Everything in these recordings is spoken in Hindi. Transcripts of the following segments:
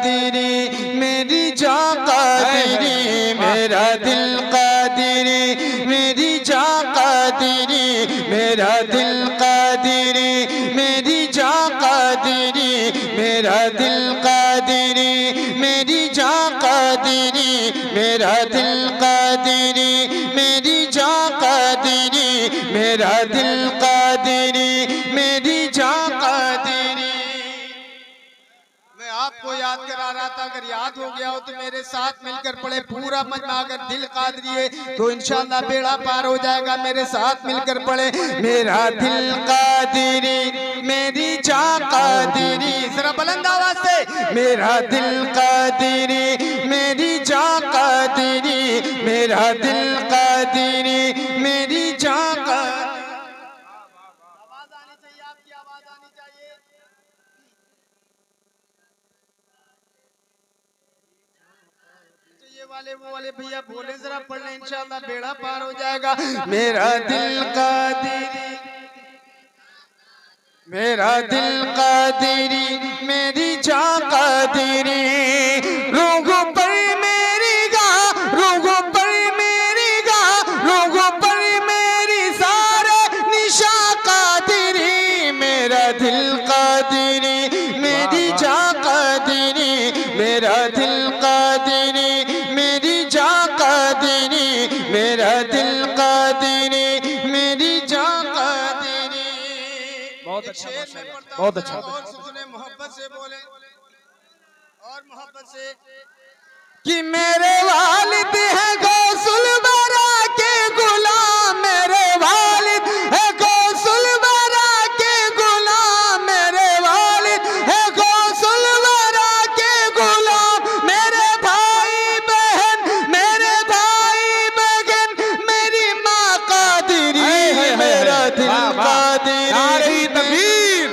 कादिरी मेरी जान कादिरी मेरा दिल कादिरी मेरी जान कादिरी मेरा दिल कादिरी मेरी जान कादिरी मेरा दिल कादिरी मेरी जान कादिरी मेरा दिल कादिरी मेरी जान कादिरी मेरा दिल कादिरी मेरी जान कादिरी। मैं आपको याद करा रहा था, अगर याद हो गया हो तो मेरे साथ मिलकर पढ़े पूरा मजमा। अगर दिल कादरी है तो इंशाल्लाह बेड़ा पार हो जाएगा। मेरे साथ मिलकर पढ़े मेरा दिल कादिरी मेरी जान कादिरी, जरा बुलंद आवाज से मेरा दिल कादिरी मेरी जान कादिरी मेरा दिल कादिरी मेरी जान कादिरी। आवाज आनी चाहिए, आपकी आवाज आनी चाहिए। ये वाले वो वाले भैया बोले जरा पढ़ ले, इंशाल्लाह बेड़ा पार हो जाएगा। मेरा दिल कादिरी मेरा दिल कादिरी मेरी जान कादिरी रूह पर मेरी गा रूह पर मेरी गा रूह पर मेरी सारे निशा कादिरी मेरा दिल कादिरी मेरी जान कादिरी मेरा दिल कादिरी मेरी जान कादिरी मेरा दिल कादिरी मेरी जान कादिरी। बहुत अच्छा, बहुत अच्छा। और सुने मोहब्बत से बोले और मोहब्बत से कि मेरे वालिद है गौसुल बरा के गुलाम मेरे वालिद है गौसुल बरा के गुलाम मेरे वालिद है गौसुल बरा के गुलाम मेरे भाई बहन मेरी माँ कादिरी मेरा दिल कादिरी। तकबीर।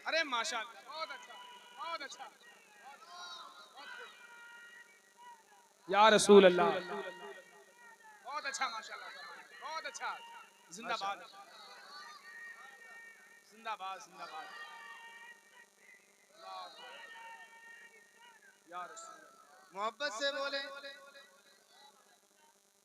अरे माशाल्लाह, बहुत अच्छा, बहुत अच्छा। या रसूल अल्लाह, बहुत अच्छा माशाल्लाह, बहुत अच्छा। जिंदाबाद जिंदाबाद जिंदाबाद। या रसूल मोहब्बत से बोले।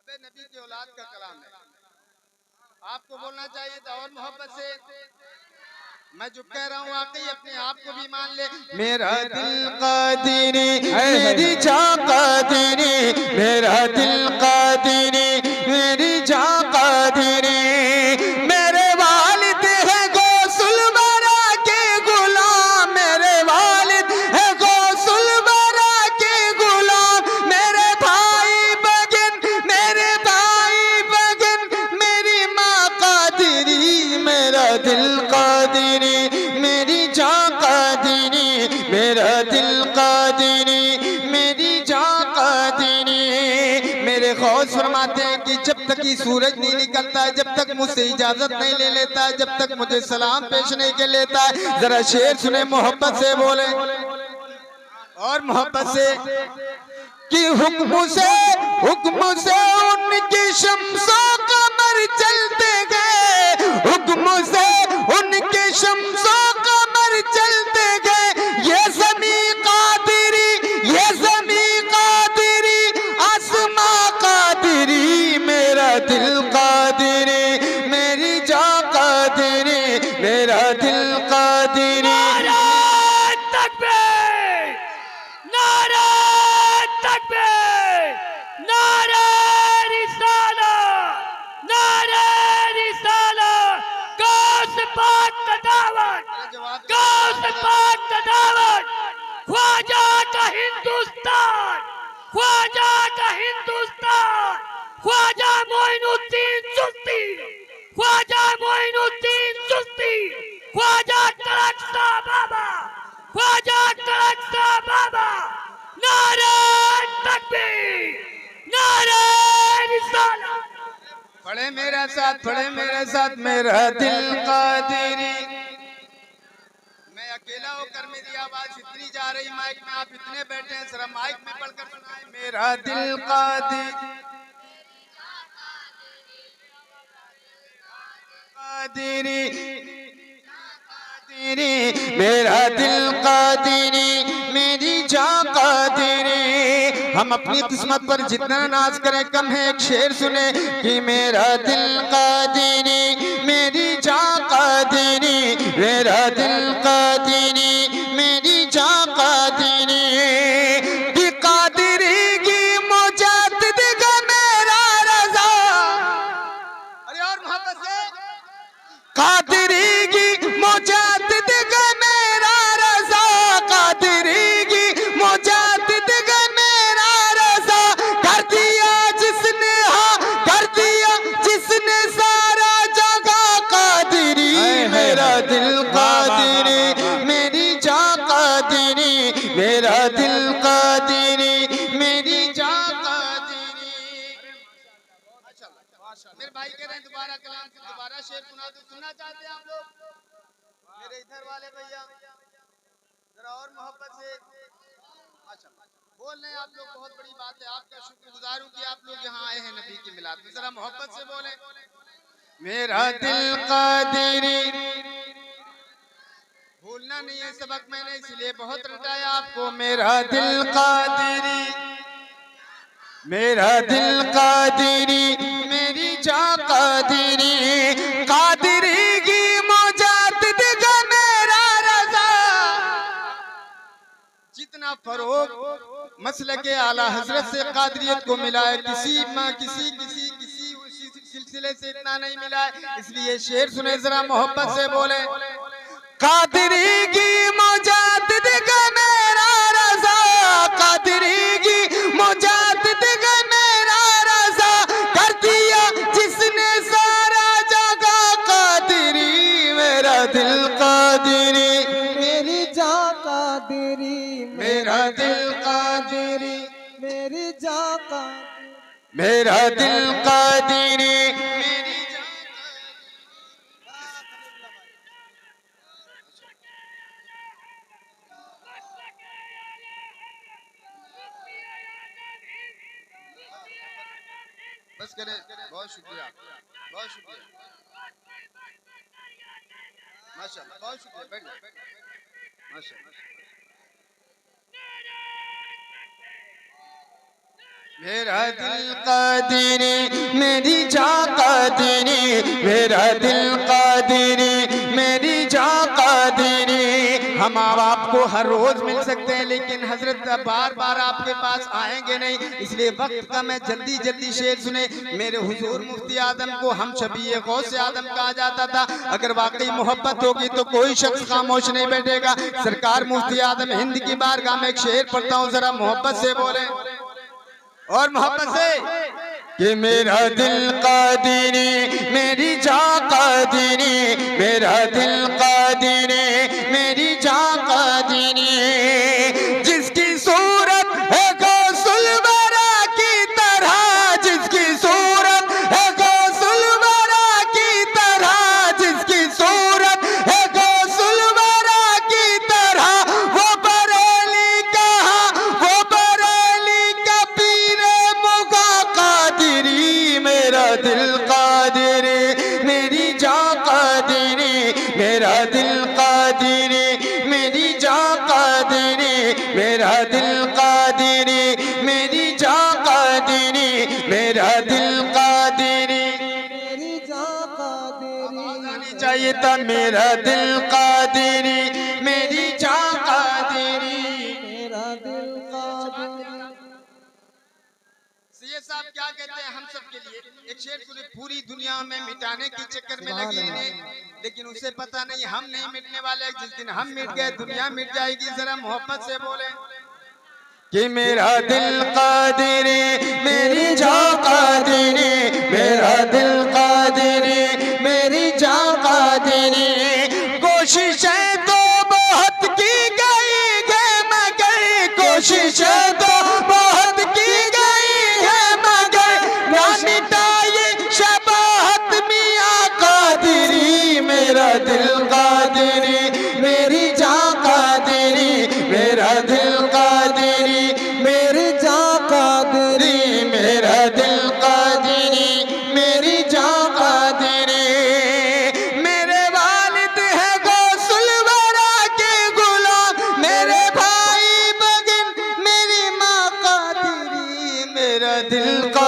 अबे नबी की औलाद का कलाम है, आपको बोलना चाहिए था और मोहब्बत से। मैं जो कह रहा हूँ वाकई अपने आप को भी मान ले। मेरा दिल कादिरी मेरी जान कादिरी मेरा दिल कादिरी मेरी जान कादिरी मेरे वालिद है गौसुल बरा के गुलाम मेरे वालिद है गौसुल बरा के गुलाम मेरे भाई बहन मेरी माँ कादिरी मेरा दिल कादिरी मेरी जान कादिरी मेरा दिल कादिरी मेरी जान कादिरी। मेरे गौस फरमाते हैं कि जब तक ये सूरज नहीं निकलता है, जब तक मुझसे इजाजत नहीं ले लेता है, जब तक मुझे सलाम पेश नहीं कर लेता है। जरा शेर सुने मोहब्बत से बोले और मोहब्बत से कि हुक्म से उनकी शम्सो कमर चलते गए हुक्म से उनके शम्सो कमर चलते गए ये ज़मी कादिरी आसमां कादिरी मेरा दिल कादिरी मेरी जान कादिरी मेरा दिल कादिरी। ख्वाजा का हिंदुस्तान, ख्वाजा का हिंदुस्तान, ख्वाजा मोइनुद्दीन चिश्ती, ख्वाजा मोइनुद्दीन चिश्ती, ख्वाजा कड़कसा बाबा, ख्वाजा कड़कसा बाबा। नारे तकबीर, नारे रिसालत। पढ़े मेरे साथ मेरा दिल कादिरी। मैं अकेला होकर मेरी आवाज इतनी जा रही माइक में, आप इतने बैठे हैं, जरा माइक में पढ़कर सुनाएं। मेरा दिल कादिरी मेरा दिल कादिरी मेरी हम अपनी किस्मत पर जितना नाज करें कम है। एक शेर सुने कि मेरा दिल कादिरी मेरी जान कादिरी, मेरा दिल कादिरी मेरी जान कादिरी, कि कादिरी की मुजाद्दिद का मेरा रज़ा। अरे और मोहब्बत से कादिरी की मुजाद्दिद का मेरा रज़ा, कादिरी की मुजाद्दिद का मेरा रज़ा, कर दिया जिसने, हाँ कर दिया जिसने सारा जगह कादिरी, मेरा दिल कादिरी मेरी जान कादिरी, मेरा दिल कादिरी मेरी जान कादिरी। मेरे भाई कह रहे हैं दोबारा कलाम से दोबारा शेर सुना दो, सुनना चाहते हैं आप लोग? मेरे इधर वाले भैया जरा और मोहब्बत से बोल रहे हैं आप लोग, बहुत बड़ी बात है। आपका शुक्रगुजार हूं कि आप लोग यहाँ आए हैं नबी की मिलाद में। जरा मोहब्बत से बोले मेरा दिल कादिरी। भूलना नहीं है सबक मैंने इसलिए बहुत रटाया आपको। मेरा दिल कादिरी मेरा दिल कादिरी मेरी जान कादिरी, कादिरी की मुजाद्दिद का मेरा रज़ा। जितना फरोग मसलके आला हजरत से कादरियत को मिला है, किसी सिलसिले से इतना नहीं मिला है। इसलिए शेर सुने जरा मोहब्बत से बोले, कादिरी की मुजाद्दिद का मेरा रज़ा, कादिरी की मुजाद्दिद का मेरा रज़ा, कर दिया जिसने सारा जगह कादिरी, मेरा दिल कादिरी मेरी जान कादिरी, मेरा दिल कादिरी मेरी जान कादिरी, मेरा दिल कादिरी मेरी जान। बस करें, बहुत शुक्रिया, बहुत शुक्रिया, माशाअल्लाह, बहुत शुक्रिया, बैठ जाओ, माशाअल्लाह। मेरा दिल कादिरी मेरी जान कादिरी, मेरा दिल कादिरी मेरी जान कादिरी। हम आपको हर रोज मिल सकते हैं लेकिन हजरत बार बार आपके पास आएंगे नहीं, इसलिए वक्त का मैं जल्दी जल्दी शेर सुने। मेरे हुजूर मुफ्ती आदम को हम शबीए गौस आदम कहा जाता था। अगर वाकई मोहब्बत होगी तो कोई शख्स खामोश नहीं बैठेगा। सरकार मुफ्ती आदम हिंद की बारगाह में एक शेर पढ़ता हूँ, जरा मोहब्बत से बोले और मोहब्बत से कि मेरा दिल कादिरी मेरी जान कादिरी, मेरा दिल कादिरी मेरी जान कादिरी, जिसकी सूरत है गौसुल वरा की तरह, जिसकी सूरत है गौसुल वरा की तरह, जिसकी सूरत है गौसुल वरा की तरह, वो बरेली कहा, वो बरेली का पीरे मुगा कादिरी, मेरा दिल कादिरी मेरी जान कादिरी, मेरा दिल कादिरी मेरी जान कादिरी, मेरा दिल कादिरी मेरी जान कादिरी, मेरा दिल कादिरी मेरी जान कादिरी, चाहिए था मेरा दिल कादिरी मेरी जान कादिरी। मेरा दिल कादिरी। सैयद साहब क्या कहते हैं हम सब के लिए? एक शेर सुने, पूरी दुनिया में मिटाने के चक्कर में लगे इन्हें, लेकिन उसे पता नहीं हम नहीं मिटने वाले। जिस दिन हम मिट गए दुनिया मिट जाएगी। जरा मोहब्बत से बोले कि मेरा दिल कादिरी मेरी जान कादिरी, मेरा दिल कादिरी मेरी जान कादिरी, कोशिशें तो बहुत की गई है मगर, कोशिशें तो बहुत की गई है मगर, ना मिटाई शबाहत मियां कादिरी, मेरा दिल कादिरी मेरी जान कादिरी, मेरा दिल कादिरी मेरी जान कादिरी, मेरा दिल कादिरी मेरी जान कादिरी। मेरे वालिद है गौसुल वरा के गुलाम, मेरे भाई बगिन मेरी मेरा दिल का